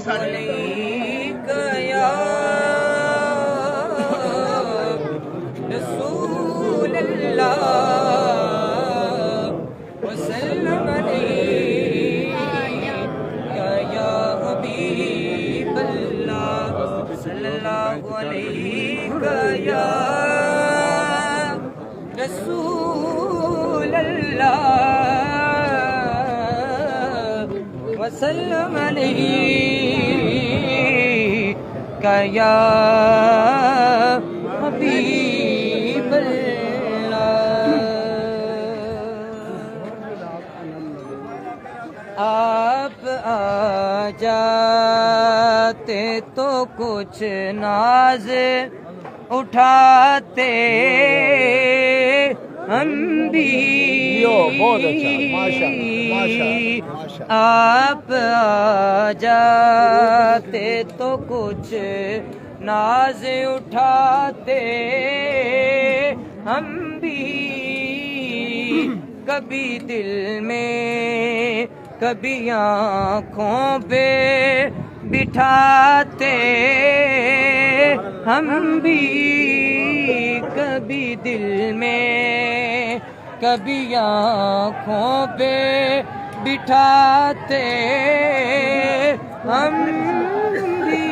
अलैका या रसूल अल्लाह वसल्लम अलैका या हबीब अल्लाह सल्लल्लाहु अलैका या रसूल अल्लाह वसल्लम अलैका या हबीब अल्लाह। आप आ जाते तो कुछ नाज उठाते हम भी, बहुत अच्छा, माशाअल्लाह। आप आ जाते तो कुछ नाज उठाते हम भी, कभी दिल में कभी आँखों पे बिठाते हम भी, कभी दिल में कभी आँखों पे बिठाते हम भी।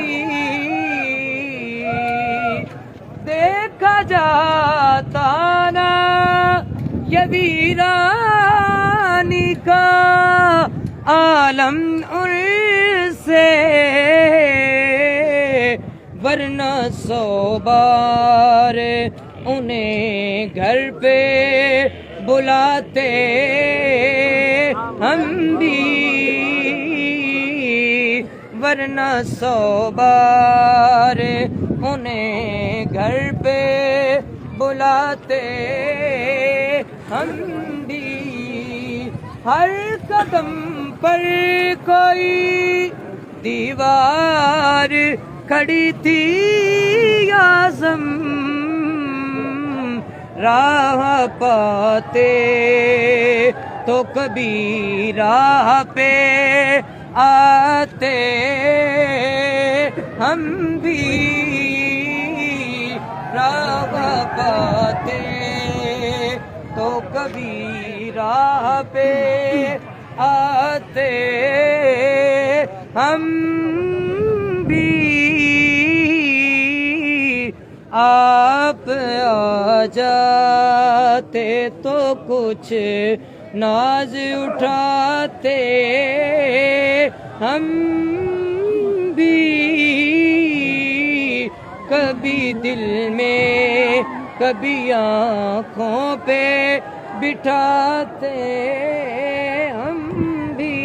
देखा जाता ना ये वीरानी का आलम उनसे, वरना 100 बार उन्हें घर पे बुलाते हम भी, वरना 100 बार उन्हें घर पे बुलाते हम भी। हर कदम पर कोई दीवार खड़ी थी आज़म, राह पाते तो कभी राह पे आते हम भी, राह पाते तो कभी राह पे आते हम भी। आप आ जाते तो कुछ नाज उठाते हम भी, कभी दिल में कभी आँखों पे बिठाते हम भी।